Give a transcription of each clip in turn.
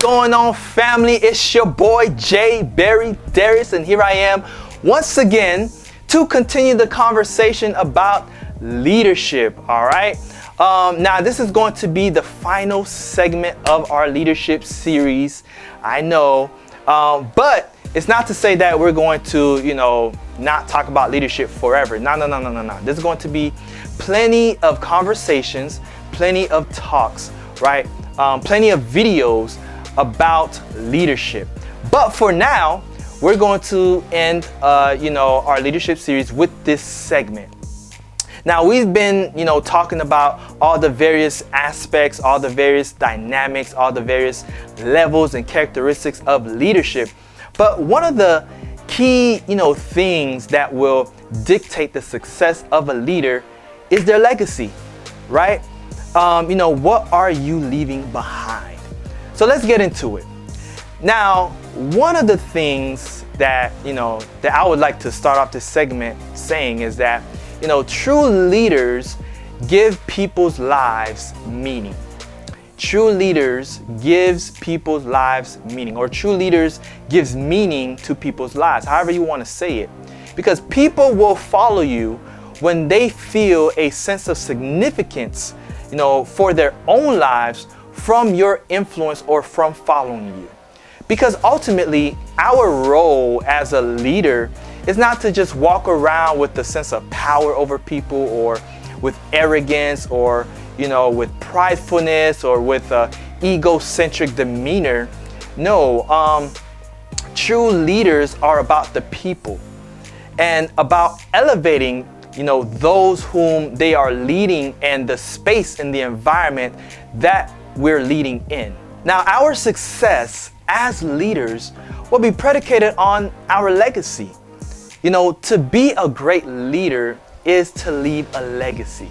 going on, family? It's your boy Darius, and here I am once again to continue the conversation about leadership. All right. Now this is going to be the final segment of our leadership series. I know, but it's not to say that we're going to, not talk about leadership forever. No. There's going to be plenty of conversations, plenty of talks, right? Plenty of videos about leadership. But for now, we're going to end, our leadership series with this segment. Now, we've been, talking about all the various aspects, all the various dynamics, all the various levels and characteristics of leadership. But one of the key, things that will dictate the success of a leader is their legacy, right? What are you leaving behind? So let's get into it. Now, one of the things that I would like to start off this segment saying is that, true leaders give people's lives meaning. True leaders gives people's lives meaning, or true leaders gives meaning to people's lives, however you want to say it. Because people will follow you when they feel a sense of significance, for their own lives from your influence or from following you. Because ultimately, our role as a leader is not to just walk around with a sense of power over people, or with arrogance, or with pridefulness, or with egocentric demeanor. No, true leaders are about the people and about elevating those whom they are leading and the space and the environment that we're leading in. Now, our success as leaders will be predicated on our legacy. To be a great leader is to leave a legacy.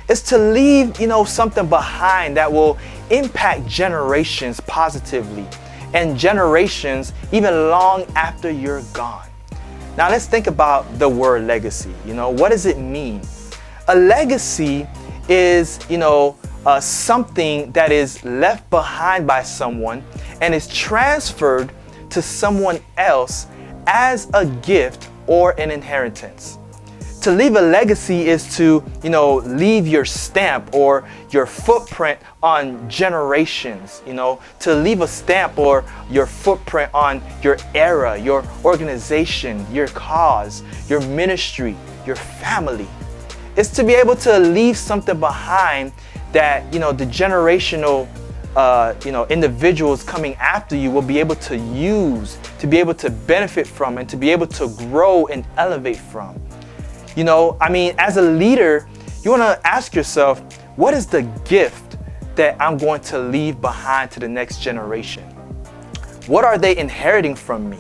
It's to leave, something behind that will impact generations positively, and generations even long after you're gone. Now let's think about the word legacy. What does it mean? A legacy is, something that is left behind by someone and is transferred to someone else as a gift or an inheritance. To leave a legacy is to, leave your stamp or your footprint on generations, to leave a stamp or your footprint on your era, your organization, your cause, your ministry, your family. It's to be able to leave something behind that, the generational, individuals coming after you will be able to use, to be able to benefit from, and to be able to grow and elevate from. As a leader, you want to ask yourself, what is the gift that I'm going to leave behind to the next generation? What are they inheriting from me,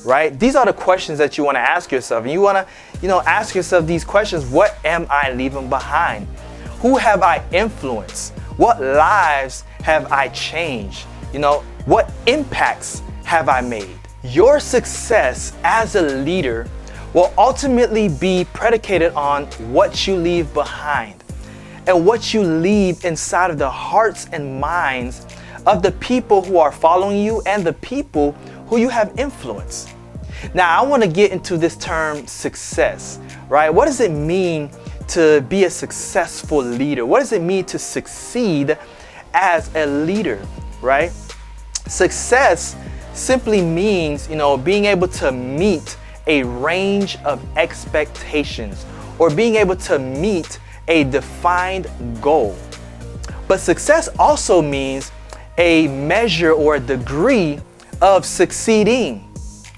right? These are the questions that you want to ask yourself. And you want to, ask yourself these questions. What am I leaving behind? Who have I influenced? What lives have I changed? What impacts have I made? Your success as a leader will ultimately be predicated on what you leave behind and what you leave inside of the hearts and minds of the people who are following you and the people who you have influenced. Now, I want to get into this term success, right? What does it mean to be a successful leader? What does it mean to succeed as a leader, right? Success simply means, being able to meet a range of expectations, or being able to meet a defined goal. But success also means a measure or a degree of succeeding,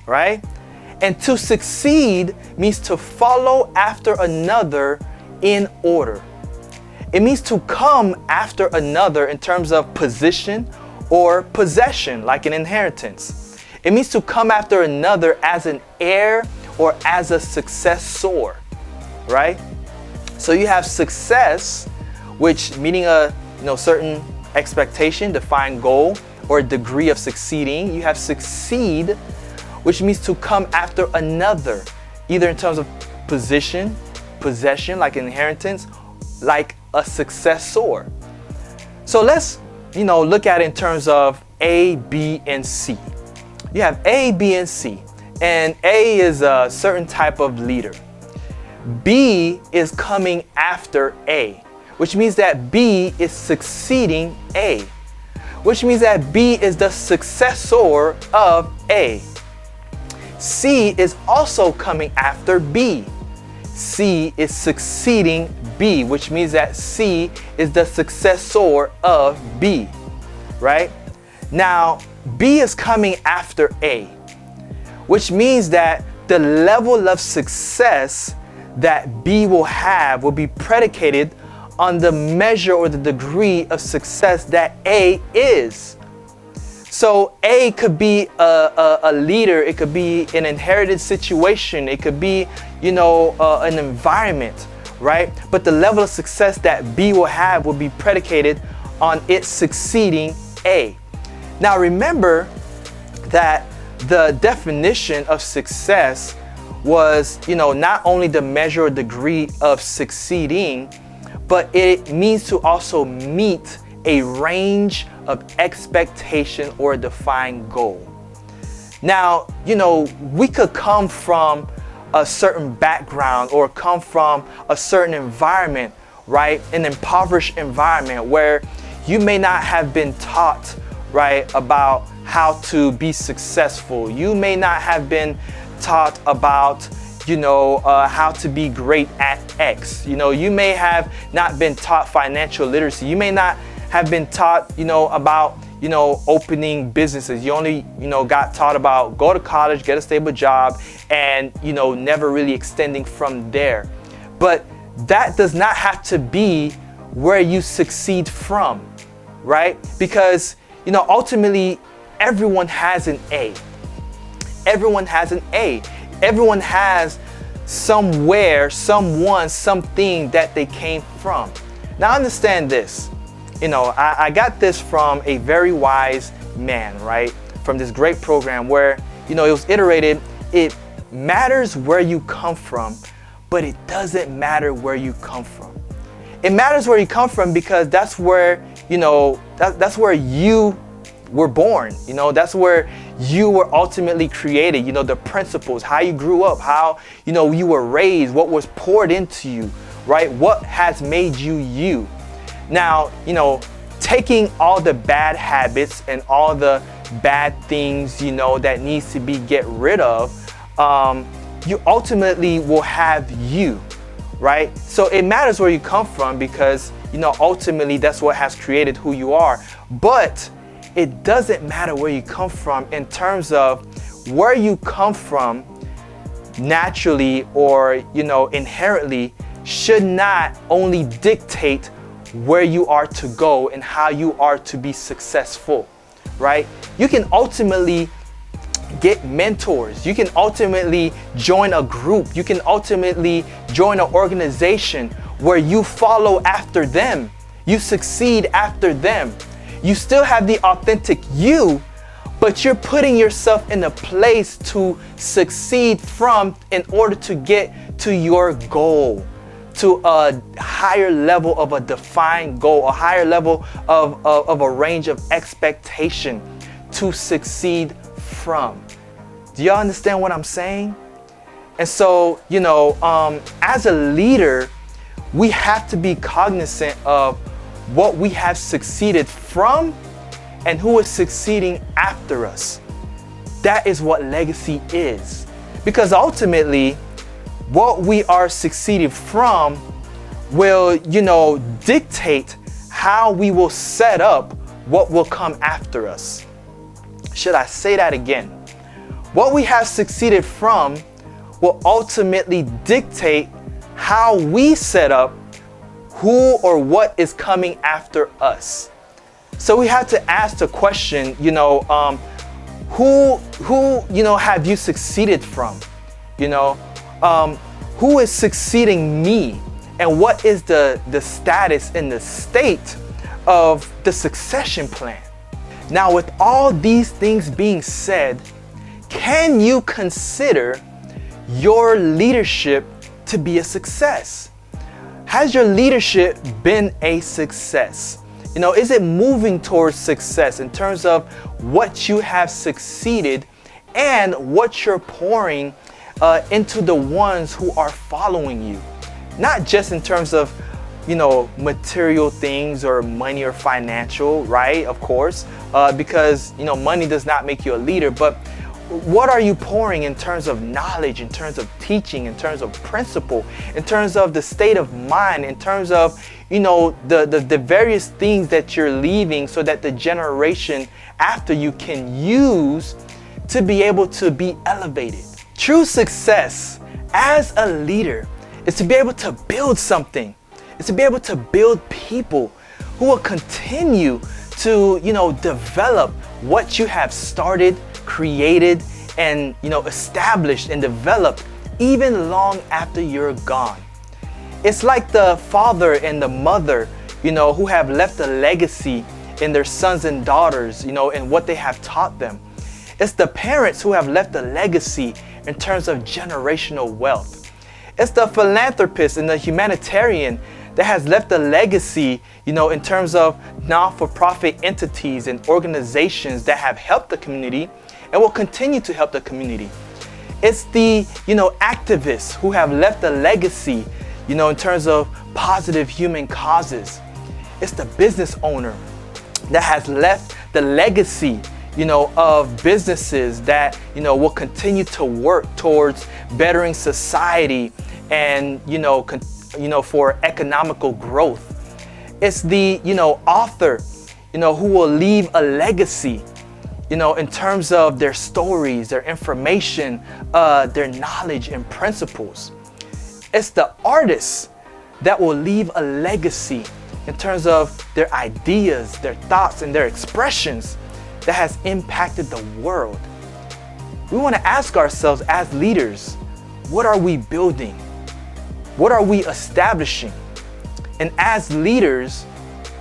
right? And to succeed means to follow after another in order. It means to come after another in terms of position or possession, like an inheritance. It means to come after another as an heir or as a successor, right? So you have success, which meaning a certain expectation, defined goal, or a degree of succeeding. You have succeed, which means to come after another, either in terms of position, possession, like an inheritance, like a successor. So let's, look at it in terms of A, B, and C. You have A, B, and C. And A is a certain type of leader. B is coming after A, which means that B is succeeding A, which means that B is the successor of A. C is also coming after B. C is succeeding B, which means that C is the successor of B, right? Now, B is coming after A, which means that the level of success that B will have will be predicated on the measure or the degree of success that A is. So A could be a leader, it could be an inherited situation, it could be, an environment, right? But the level of success that B will have will be predicated on it succeeding A. Now remember that the definition of success was, not only the measure or degree of succeeding, but it means to also meet a range of expectation or a defined goal. Now, we could come from a certain background or come from a certain environment, right? An impoverished environment where you may not have been taught, right, about how to be successful. You may not have been taught about how to be great at X. You may have not been taught financial literacy. You may not have been taught, about, opening businesses. You only, got taught about go to college, get a stable job, and, never really extending from there. But that does not have to be where you succeed from, right? Because, ultimately, everyone has an A. Everyone has an A. Everyone has somewhere, someone, something that they came from. Now understand this. I got this from a very wise man, right? From this great program where, it was iterated. It matters where you come from, but it doesn't matter where you come from. It matters where you come from because that's where, that's where you were born. That's where you were ultimately created. The principles, how you grew up, how, you were raised, what was poured into you, right? What has made you you. Now, taking all the bad habits and all the bad things, that needs to be get rid of, you ultimately will have you, right? So it matters where you come from because, ultimately that's what has created who you are. But it doesn't matter where you come from in terms of where you come from naturally or, inherently should not only dictate where you are to go and how you are to be successful, right? You can ultimately get mentors. You can ultimately join a group. You can ultimately join an organization where you follow after them. You succeed after them. You still have the authentic you, but you're putting yourself in a place to succeed from in order to get to your goal, to a higher level of a defined goal, a higher level of a range of expectation to succeed from. Do y'all understand what I'm saying? And so, as a leader, we have to be cognizant of what we have succeeded from and who is succeeding after us. That is what legacy is. Because ultimately, what we are succeeding from will, dictate how we will set up what will come after us. Should I say that again? What we have succeeded from will ultimately dictate how we set up who or what is coming after us. So we have to ask the question, who have you succeeded from? Who is succeeding me? And what is the status and the state of the succession plan? Now, with all these things being said, can you consider your leadership to be a success? Has your leadership been a success? Is it moving towards success in terms of what you have succeeded and what you're pouring into the ones who are following you? Not just in terms of, material things or money or financial, right? Of course, because, money does not make you a leader, but what are you pouring in terms of knowledge, in terms of teaching, in terms of principle, in terms of the state of mind, in terms of, the various things that you're leaving so that the generation after you can use to be able to be elevated. True success as a leader is to be able to build something. It's to be able to build people who will continue to, develop what you have started, created, and, established and developed even long after you're gone. It's like the father and the mother, who have left a legacy in their sons and daughters, and what they have taught them. It's the parents who have left a legacy in terms of generational wealth. It's the philanthropist and the humanitarian that has left a legacy, in terms of non-for-profit entities and organizations that have helped the community and will continue to help the community. It's the, activists who have left a legacy, in terms of positive human causes. It's the business owner that has left the legacy, of businesses that, will continue to work towards bettering society and, for economical growth. It's the, author, who will leave a legacy, in terms of their stories, their information, their knowledge and principles. It's the artist that will leave a legacy in terms of their ideas, their thoughts, and their expressions that has impacted the world. We want to ask ourselves as leaders, what are we building? What are we establishing? And as leaders,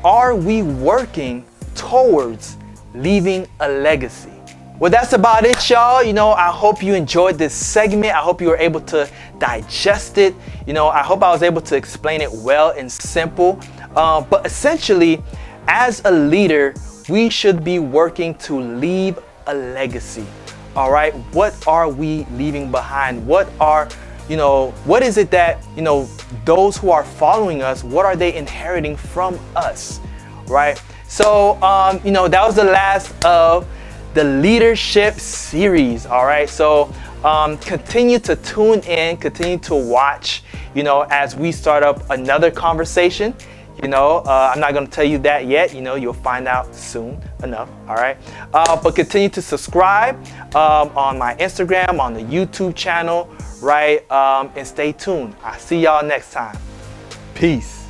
are we working towards leaving a legacy? Well, that's about it, y'all. I hope you enjoyed this segment. I hope you were able to digest it. I hope I was able to explain it well and simple. But essentially, as a leader, we should be working to leave a legacy. All right. What are we leaving behind? What is it that, those who are following us, what are they inheriting from us? Right. So, that was the last of the leadership series. All right. So, continue to tune in, continue to watch, as we start up another conversation. I'm not going to tell you that yet. You'll find out soon enough. All right. But continue to subscribe on my Instagram, on the YouTube channel, right? And stay tuned. I'll see y'all next time. Peace.